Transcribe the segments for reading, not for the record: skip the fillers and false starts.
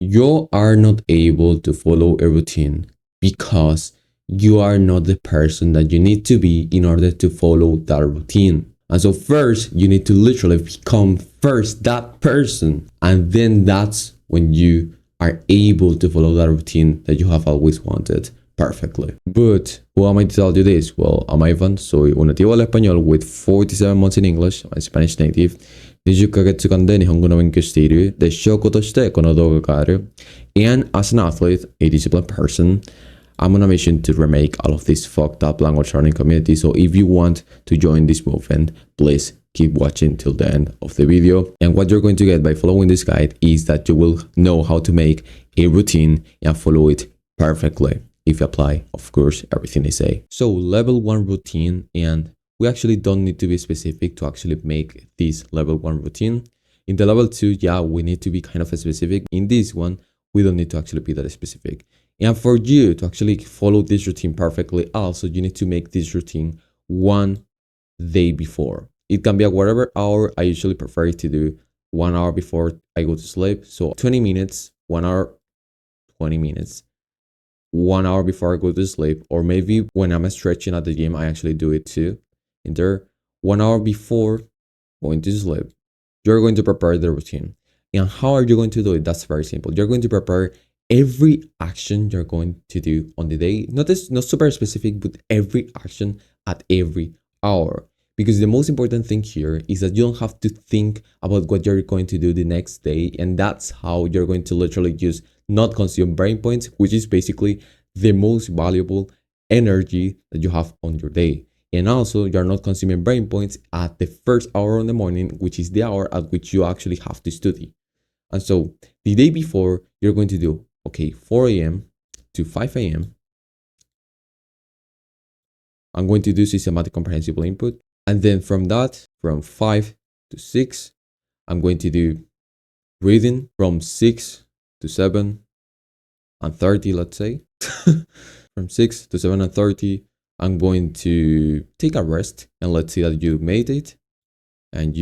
You are not able to follow a routine because you are not the person that you need to be in order to follow that routine. And so first, you need to literally become first that person. And then that's when you are able to follow that routine that you have always wanted perfectly. But who am I to tell you this? Well, I'm Ivan, soy un nativo del español with 47 months in English. I'm a Spanish native. 20ヶ月間で日本語の勉強しているで証拠としてこの動画がある。And as an athlete, a disciplined person, I'm on a mission to remake all of this fucked up language learning community. So if you want to join this movement, please keep watching till the end of the video. And what you're going to get by following this guide is that you will know how to make a routine and follow it perfectly. If you apply, of course, everything I say. So level 1 routine, and we actually don't need to be specific to actually make this level 1 routine. In the level 2, yeah, we need to be kind of specific. In this one, we don't need to actually be that specific. And for you to actually follow this routine perfectly, also, you need to make this routine one day before. It can be at whatever hour. I usually prefer to do 1 hour before I go to sleep. So 20 minutes, 1 hour, 20 minutes. 1 hour before I go to sleep, or maybe when I'm stretching at the gym, I actually do it too. In there, 1 hour before going to sleep, you're going to prepare the routine. And how are you going to do it? That's very simple. You're going to prepare every action you're going to do on the day. Not super specific, but every action at every hour. Because the most important thing here is that you don't have to think about what you're going to do the next day. And that's how you're going to literally just not consume brain points, which is basically the most valuable energy that you have on your day. And also, you're not consuming brain points at the first hour in the morning, which is the hour at which you actually have to study. And so the day before, you're going to do, okay, 4 a.m. to 5 a.m. I'm going to do systematic comprehensible input. And then from that, from 5 to 6, I'm going to do reading from 6 to 7 and 30, let's say. From 6 to 7 and 30, I'm going to take a rest, and let's see that you made it. And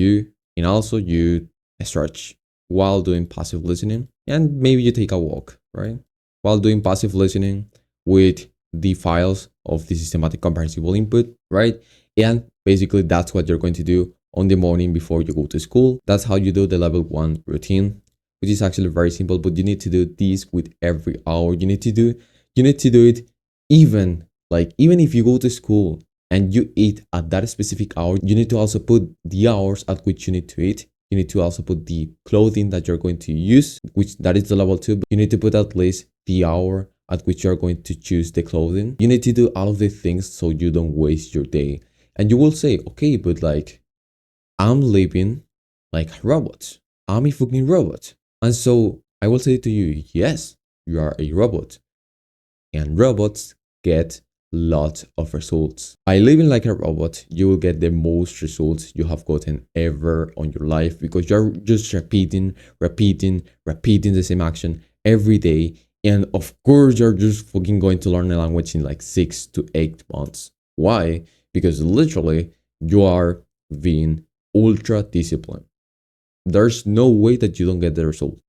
also you stretch while doing passive listening, and maybe you take a walk, right? While doing passive listening with the files of the systematic comprehensible input, right? And basically that's what you're going to do on the morning before you go to school. That's how you do the level 1 routine, which is actually very simple, but you need to do this with every hour. You need to do it even if you go to school and you eat at that specific hour. You need to also put the hours at which you need to eat. You need to also put the clothing that you're going to use, which that is the level 2. But you need to put at least the hour at which you're going to choose the clothing. You need to do all of the things so you don't waste your day. And you will say, okay, but I'm living like a robot. I'm a fucking robot. And so I will say to you, yes, you are a robot. And robots get lots of results. By living like a robot, you will get the most results you have gotten ever on your life, because you're just repeating the same action every day. And of course, you're just fucking going to learn a language in 6 to 8 months. Why? Because literally you are being ultra disciplined. There's no way that you don't get the result.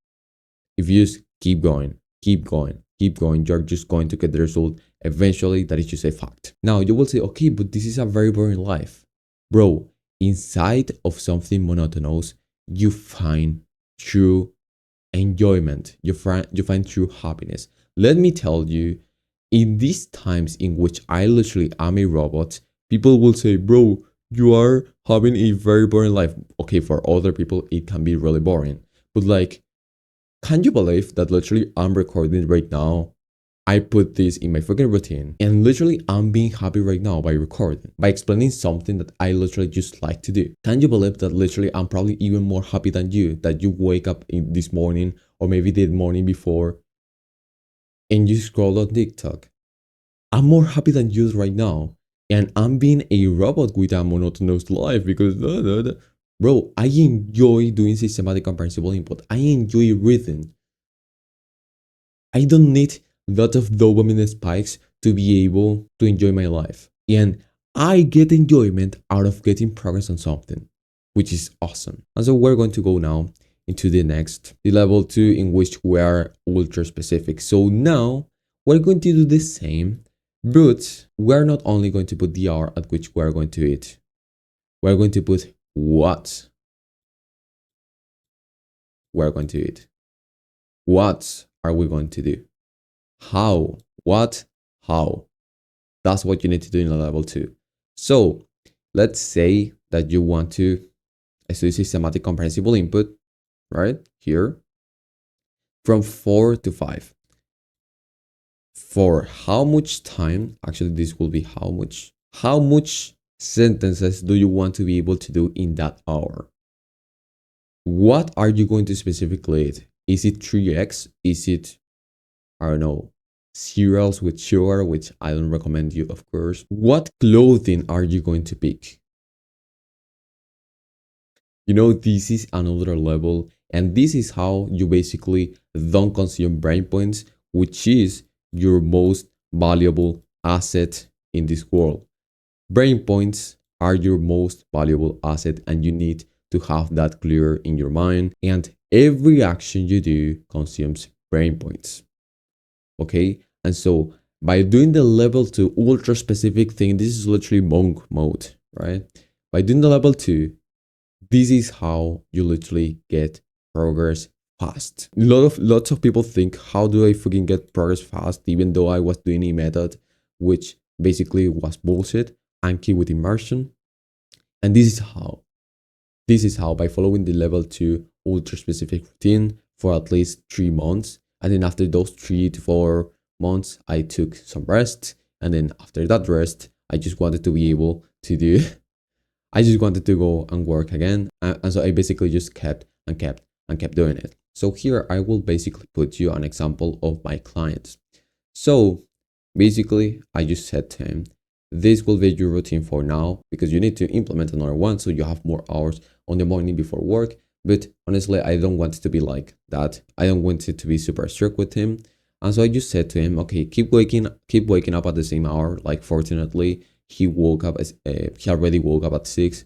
If you just keep going, you're just going to get the result eventually. That is just a fact. Now you will say, okay, but this is a very boring life. Bro, inside of something monotonous, you find true enjoyment. You find true happiness. Let me tell you, in these times in which I literally am a robot, people will say, bro, you are having a very boring life. Okay, for other people, it can be really boring. But can you believe that literally I'm recording right now? I put this in my fucking routine, and literally I'm being happy right now by recording, by explaining something that I literally just like to do. Can you believe that literally I'm probably even more happy than you, that you wake up in this morning or maybe the morning before and you scroll on TikTok? I'm more happy than you right now, and I'm being a robot with a monotonous life because bro, I enjoy doing systematic comprehensible input. I enjoy reading. I don't need lot of dopamine spikes to be able to enjoy my life. And I get enjoyment out of getting progress on something, which is awesome. And so we're going to go now into the level 2, in which we are ultra specific. So now we're going to do the same, but we're not only going to put the hour at which we're going to eat. We're going to put what we're going to eat. What are we going to do? How? What? How? That's what you need to do in a level 2. So let's say that you want to study systematic comprehensible input, right? Here, from 4 to 5. For how much time, actually this will be how much sentences do you want to be able to do in that hour? What are you going to specifically eat? Is it 3x? Is it, I don't know, cereals with sugar, which I don't recommend you, of course. What clothing are you going to pick? You know, this is another level, and this is how you basically don't consume brain points, which is your most valuable asset in this world. Brain points are your most valuable asset, and you need to have that clear in your mind. And every action you do consumes brain points. Okay, and so by doing the level 2 ultra specific thing, this is literally monk mode, right? By doing the level 2, this is how you literally get progress fast. Lots of people think, how do I fucking get progress fast, even though I was doing a method which basically was bullshit, Anki with immersion. And this is how by following the level 2 ultra specific routine for at least 3 months. And then after those 3 to 4 months, I took some rest. And then after that rest, I just wanted to be able to do, I just wanted to go and work again. And so I basically just kept doing it. So here I will basically put you an example of my clients. So basically, I just said to him, this will be your routine for now, because you need to implement another one so you have more hours on the morning before work. But honestly, I don't want it to be like that. I don't want it to be super strict with him. And so I just said to him, okay, keep waking up at the same hour. Like, fortunately, he already woke up at 6.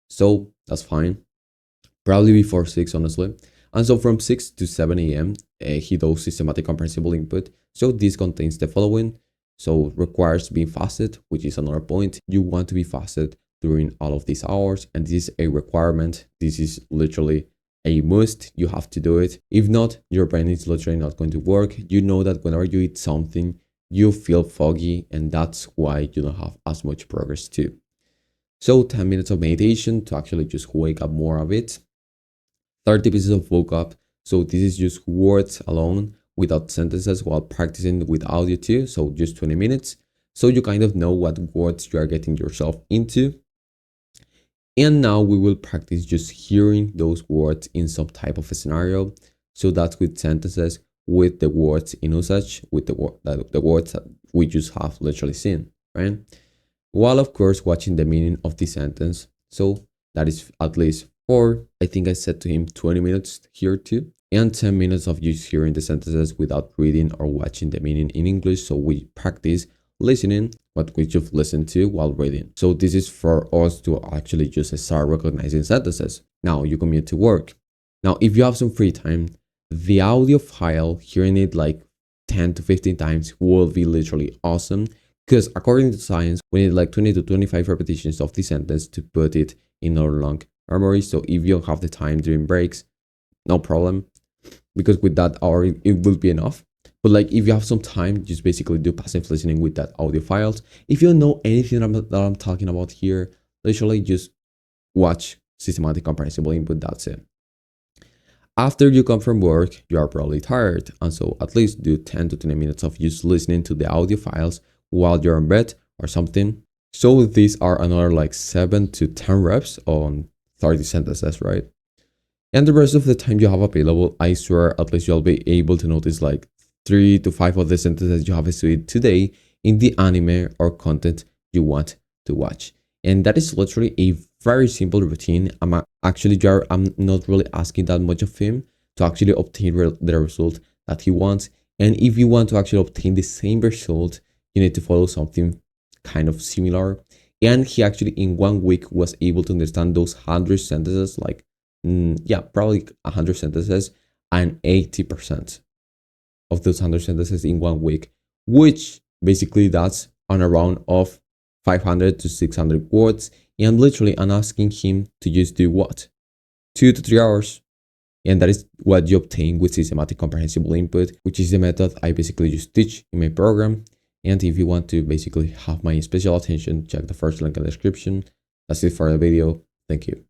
So that's fine. Probably before 6, honestly. And so from 6 to 7 a.m., he does systematic comprehensible input. So this contains the following. So requires being fasted, which is another point. You want to be fasted during all of these hours, and this is a requirement. This is literally a must. You have to do it. If not, your brain is literally not going to work. You know that whenever you eat something, you feel foggy, and that's why you don't have as much progress too. So 10 minutes of meditation to actually just wake up more of it. 30 pieces of vocab. So this is just words alone, without sentences, while practicing with audio too. So just 20 minutes. So you kind of know what words you are getting yourself into. And now we will practice just hearing those words in some type of a scenario. So that's with sentences, with the words in usage, with the words that we just have literally seen, right? While of course watching the meaning of the sentence. So that is at least 4. I think I said to him 20 minutes here too. And 10 minutes of just hearing the sentences without reading or watching the meaning in English. So we practice listening what we just listened to while reading. So this is for us to actually just start recognizing sentences. Now you commute to work. Now, if you have some free time, the audio file, hearing it like 10 to 15 times will be literally awesome. Because according to science, we need like 20 to 25 repetitions of the sentence to put it in our long memory. So if you don't have the time during breaks, no problem, because with that hour it will be enough. But like, if you have some time, just basically do passive listening with that audio files. If you don't know anything that I'm talking about here, literally just watch systematic comprehensible input. That's it. After you come from work, you are probably tired, and so at least do 10 to 20 minutes of just listening to the audio files while you're in bed or something. So these are another like 7 to 10 reps on 30 sentences, right? And the rest of the time you have available, I swear at least you'll be able to notice like 3 to 5 of the sentences you have studied today in the anime or content you want to watch. And that is literally a very simple routine. I'm not really asking that much of him to actually obtain the result that he wants. And if you want to actually obtain the same result, you need to follow something kind of similar. And he actually in 1 week was able to understand those 100 sentences like yeah, probably 100 sentences, and 80% of those 100 sentences in 1 week, which basically that's on a round of 500 to 600 words. And literally, I'm asking him to just do what? 2 to 3 hours. And that is what you obtain with systematic comprehensible input, which is the method I basically just teach in my program. And if you want to basically have my special attention, check the first link in the description. That's it for the video. Thank you.